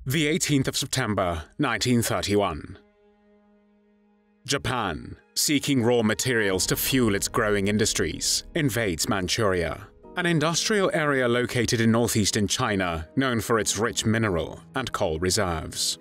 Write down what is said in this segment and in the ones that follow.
The 18th of September, 1931. Japan, seeking raw materials to fuel its growing industries, invades Manchuria, an industrial area located in northeastern China known for its rich mineral and coal reserves.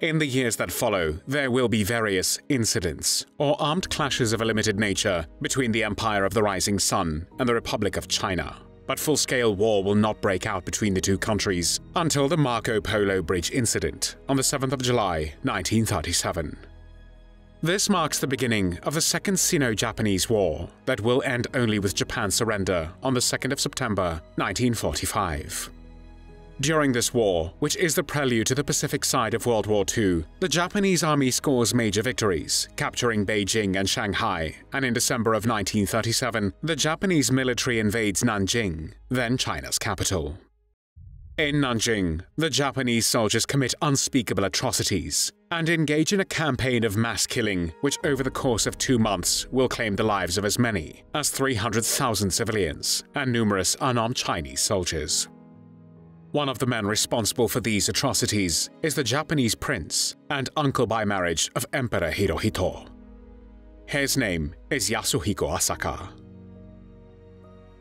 In the years that follow, there will be various incidents or armed clashes of a limited nature between the Empire of the Rising Sun and the Republic of China. But full-scale war will not break out between the two countries until the Marco Polo Bridge incident on the 7th of July, 1937. This marks the beginning of the Second Sino-Japanese War that will end only with Japan's surrender on the 2nd of September, 1945. During this war, which is the prelude to the Pacific side of World War II, the Japanese army scores major victories, capturing Beijing and Shanghai, and in December of 1937, the Japanese military invades Nanjing, then China's capital. In Nanjing, the Japanese soldiers commit unspeakable atrocities and engage in a campaign of mass killing which over the course of 2 months will claim the lives of as many as 300,000 civilians and numerous unarmed Chinese soldiers. One of the men responsible for these atrocities is the Japanese prince and uncle by marriage of Emperor Hirohito. His name is Yasuhiko Asaka.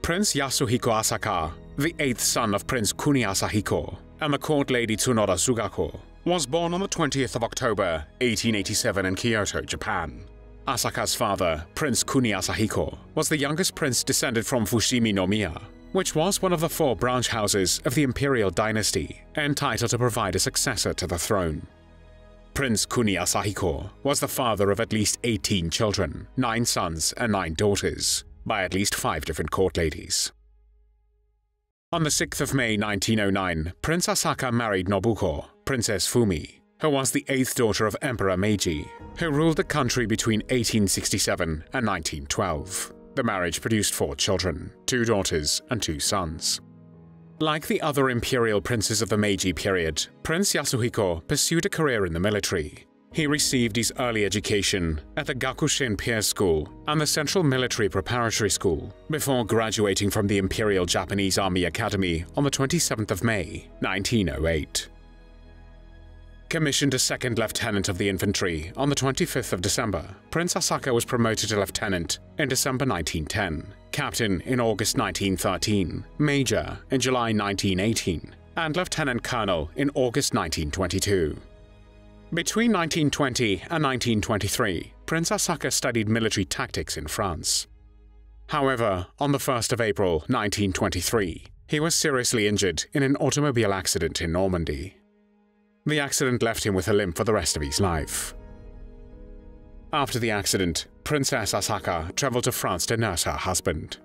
Prince Yasuhiko Asaka, the 8th son of Prince Kuni Asahiko and the court lady Tsunoda Sugako, was born on the 20th of October, 1887 in Kyoto, Japan. Asaka's father, Prince Kuni Asahiko, was the youngest prince descended from Fushimi no Miya, which was one of the 4 branch houses of the Imperial dynasty, entitled to provide a successor to the throne. Prince Kuni Asahiko was the father of at least 18 children, 9 sons and 9 daughters, by at least 5 different court ladies. On the 6th of May 1909, Prince Asaka married Nobuko, Princess Fumi, who was the 8th daughter of Emperor Meiji, who ruled the country between 1867 and 1912. The marriage produced 4 children, 2 daughters and 2 sons. Like the other imperial princes of the Meiji period, Prince Yasuhiko pursued a career in the military. He received his early education at the Gakushin Peer School and the Central Military Preparatory School before graduating from the Imperial Japanese Army Academy on the 27th of May, 1908. Commissioned as second lieutenant of the infantry on the 25th of December, Prince Asaka was promoted to lieutenant in December 1910, captain in August 1913, major in July 1918, and lieutenant colonel in August 1922. Between 1920 and 1923, Prince Asaka studied military tactics in France. However, on the 1st of April 1923, he was seriously injured in an automobile accident in Normandy. The accident left him with a limp for the rest of his life. After the accident, Princess Asaka traveled to France to nurse her husband.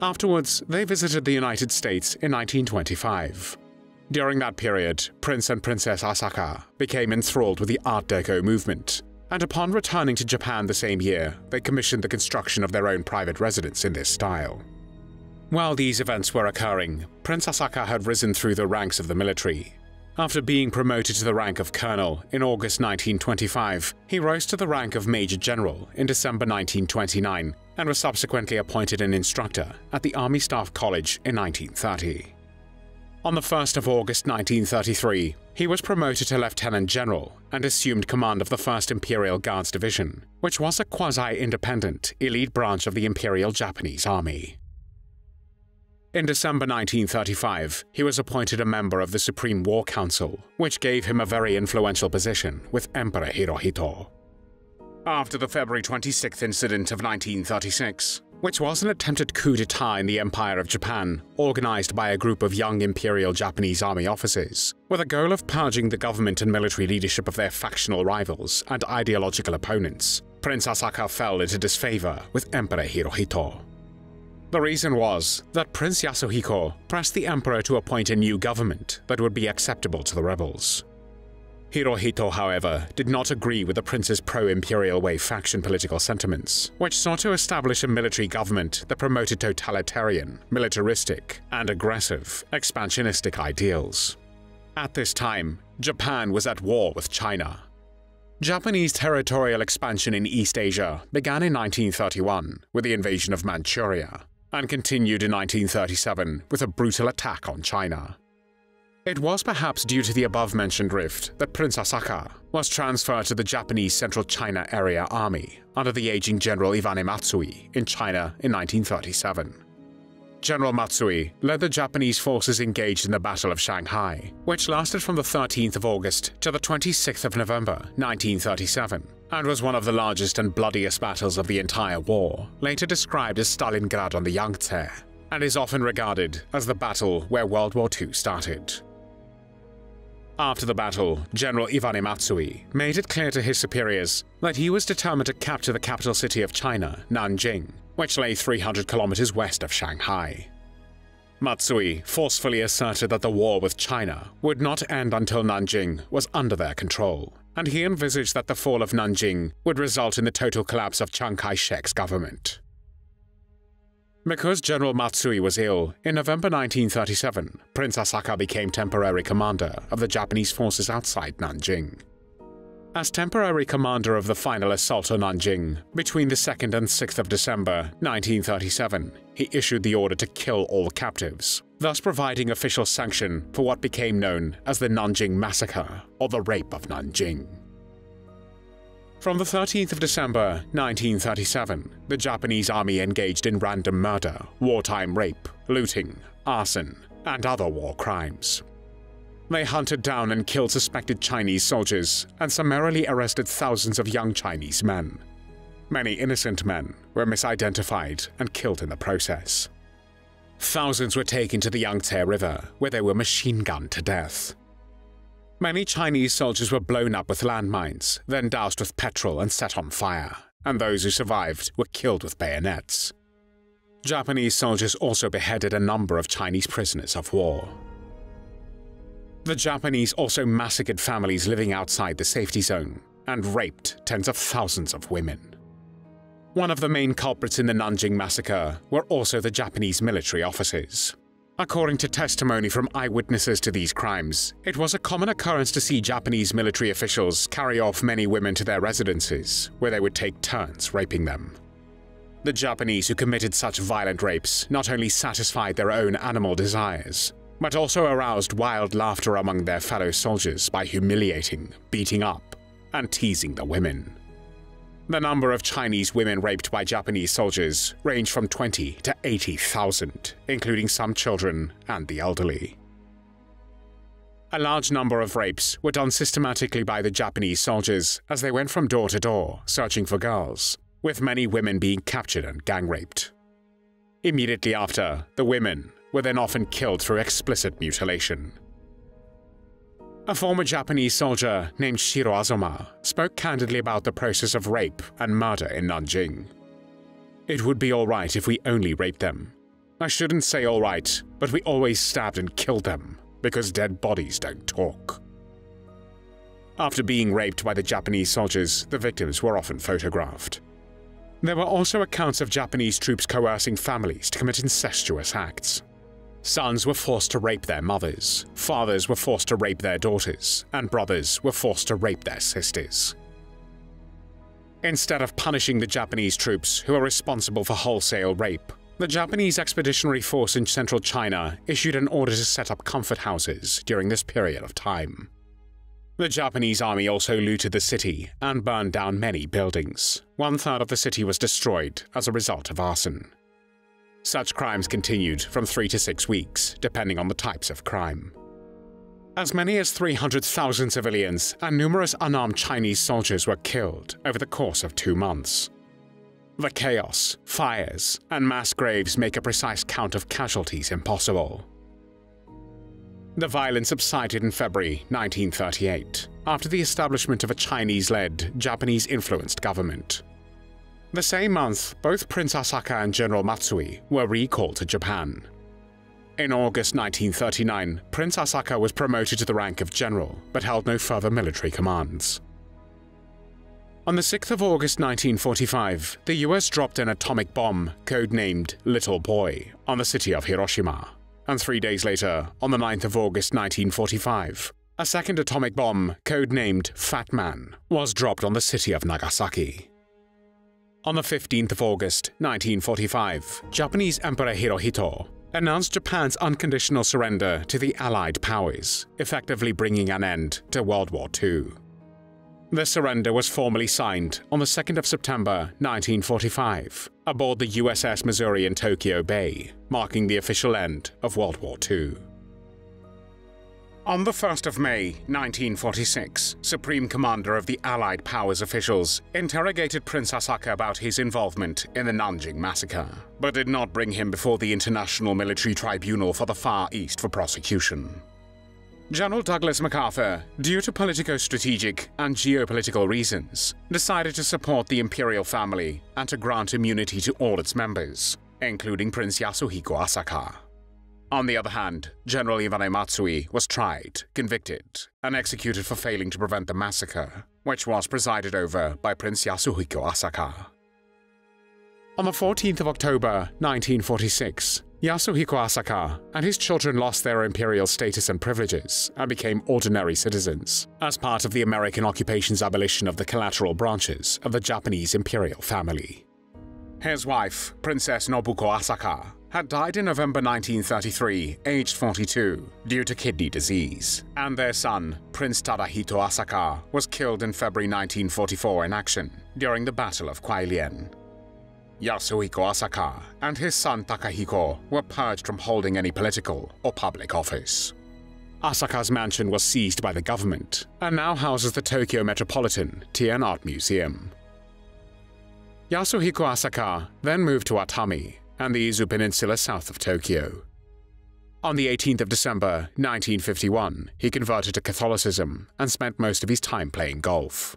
Afterwards, they visited the United States in 1925. During that period, Prince and Princess Asaka became enthralled with the Art Deco movement, and upon returning to Japan the same year, they commissioned the construction of their own private residence in this style. While these events were occurring, Prince Asaka had risen through the ranks of the military. After being promoted to the rank of colonel in August 1925, he rose to the rank of major general in December 1929 and was subsequently appointed an instructor at the Army Staff College in 1930. On the 1st of August 1933, he was promoted to lieutenant general and assumed command of the 1st Imperial Guards Division, which was a quasi-independent elite branch of the Imperial Japanese Army. In December 1935, he was appointed a member of the Supreme War Council, which gave him a very influential position with Emperor Hirohito. After the February 26th incident of 1936, which was an attempted coup d'etat in the Empire of Japan, organized by a group of young Imperial Japanese Army officers, with a goal of purging the government and military leadership of their factional rivals and ideological opponents, Prince Asaka fell into disfavor with Emperor Hirohito. The reason was that Prince Yasuhiko pressed the emperor to appoint a new government that would be acceptable to the rebels. Hirohito, however, did not agree with the prince's pro-imperial wave faction political sentiments, which sought to establish a military government that promoted totalitarian, militaristic, and aggressive, expansionistic ideals. At this time, Japan was at war with China. Japanese territorial expansion in East Asia began in 1931 with the invasion of Manchuria, and continued in 1937 with a brutal attack on China. It was perhaps due to the above-mentioned rift that Prince Asaka was transferred to the Japanese Central China Area Army under the aging General Iwane Matsui in China in 1937. General Matsui led the Japanese forces engaged in the Battle of Shanghai, which lasted from the 13th of August to the 26th of November 1937, and was one of the largest and bloodiest battles of the entire war, later described as Stalingrad on the Yangtze, and is often regarded as the battle where World War II started. After the battle, General Iwane Matsui made it clear to his superiors that he was determined to capture the capital city of China, Nanjing, which lay 300 kilometers west of Shanghai. Matsui forcefully asserted that the war with China would not end until Nanjing was under their control, and he envisaged that the fall of Nanjing would result in the total collapse of Chiang Kai-shek's government. Because General Matsui was ill, in November 1937, Prince Asaka became temporary commander of the Japanese forces outside Nanjing. As temporary commander of the final assault on Nanjing, between the 2nd and 6th of December 1937, he issued the order to kill all captives, thus providing official sanction for what became known as the Nanjing Massacre, or the Rape of Nanjing. From the 13th of December 1937, the Japanese army engaged in random murder, wartime rape, looting, arson, and other war crimes. They hunted down and killed suspected Chinese soldiers and summarily arrested thousands of young Chinese men. Many innocent men were misidentified and killed in the process. Thousands were taken to the Yangtze River, where they were machine-gunned to death. Many Chinese soldiers were blown up with landmines, then doused with petrol and set on fire, and those who survived were killed with bayonets. Japanese soldiers also beheaded a number of Chinese prisoners of war. The Japanese also massacred families living outside the safety zone and raped tens of thousands of women. One of the main culprits in the Nanjing Massacre were also the Japanese military officers. According to testimony from eyewitnesses to these crimes, it was a common occurrence to see Japanese military officials carry off many women to their residences, where they would take turns raping them. The Japanese who committed such violent rapes not only satisfied their own animal desires, but also aroused wild laughter among their fellow soldiers by humiliating, beating up, and teasing the women. The number of Chinese women raped by Japanese soldiers ranged from 20 to 80,000, including some children and the elderly. A large number of rapes were done systematically by the Japanese soldiers as they went from door to door searching for girls, with many women being captured and gang-raped. Immediately after, the women were then often killed through explicit mutilation. A former Japanese soldier named Shiro Azuma spoke candidly about the process of rape and murder in Nanjing. "It would be alright if we only raped them. I shouldn't say alright, but we always stabbed and killed them, because dead bodies don't talk." After being raped by the Japanese soldiers, the victims were often photographed. There were also accounts of Japanese troops coercing families to commit incestuous acts. Sons were forced to rape their mothers, fathers were forced to rape their daughters, and brothers were forced to rape their sisters. Instead of punishing the Japanese troops who were responsible for wholesale rape, the Japanese Expeditionary Force in central China issued an order to set up comfort houses during this period of time. The Japanese army also looted the city and burned down many buildings. 1/3 of the city was destroyed as a result of arson. Such crimes continued from 3 to 6 weeks, depending on the types of crime. As many as 300,000 civilians and numerous unarmed Chinese soldiers were killed over the course of 2 months. The chaos, fires, and mass graves make a precise count of casualties impossible. The violence subsided in February 1938, after the establishment of a Chinese-led, Japanese-influenced government. The same month, both Prince Asaka and General Matsui were recalled to Japan. In August 1939, Prince Asaka was promoted to the rank of general, but held no further military commands. On the 6th of August 1945, the US dropped an atomic bomb, codenamed Little Boy, on the city of Hiroshima. And 3 days later, on the 9th of August 1945, a second atomic bomb, codenamed Fat Man, was dropped on the city of Nagasaki. On the 15th of August 1945, Japanese Emperor Hirohito announced Japan's unconditional surrender to the Allied powers, effectively bringing an end to World War II. The surrender was formally signed on the 2nd of September 1945 aboard the USS Missouri in Tokyo Bay, marking the official end of World War II. On the 1st of May 1946, Supreme Commander of the Allied Powers officials interrogated Prince Asaka about his involvement in the Nanjing Massacre, but did not bring him before the International Military Tribunal for the Far East for prosecution. General Douglas MacArthur, due to politico-strategic and geopolitical reasons, decided to support the imperial family and to grant immunity to all its members, including Prince Yasuhiko Asaka. On the other hand, General Iwane Matsui was tried, convicted, and executed for failing to prevent the massacre, which was presided over by Prince Yasuhiko Asaka. On the 14th of October 1946, Yasuhiko Asaka and his children lost their imperial status and privileges and became ordinary citizens, as part of the American occupation's abolition of the collateral branches of the Japanese imperial family. His wife, Princess Nobuko Asaka, had died in November 1933, aged 42, due to kidney disease, and their son, Prince Tadahito Asaka, was killed in February 1944 in action during the Battle of Kwailien. Yasuhiko Asaka and his son Takahiko were purged from holding any political or public office. Asaka's mansion was seized by the government and now houses the Tokyo Metropolitan Tien Art Museum. Yasuhiko Asaka then moved to Atami and the Izu Peninsula south of Tokyo. On the 18th of December 1951, he converted to Catholicism and spent most of his time playing golf.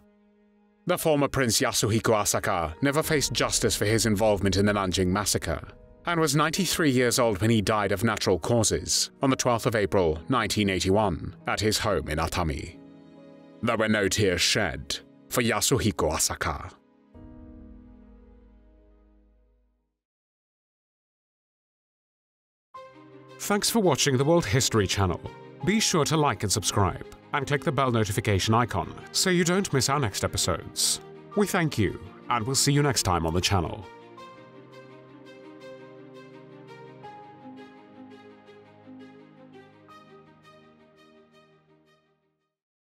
The former Prince Yasuhiko Asaka never faced justice for his involvement in the Nanjing Massacre, and was 93 years old when he died of natural causes on the 12th of April 1981 at his home in Atami. There were no tears shed for Yasuhiko Asaka. Thanks for watching the World History Channel. Be sure to like and subscribe, and click the bell notification icon so you don't miss our next episodes. We thank you, and we'll see you next time on the channel.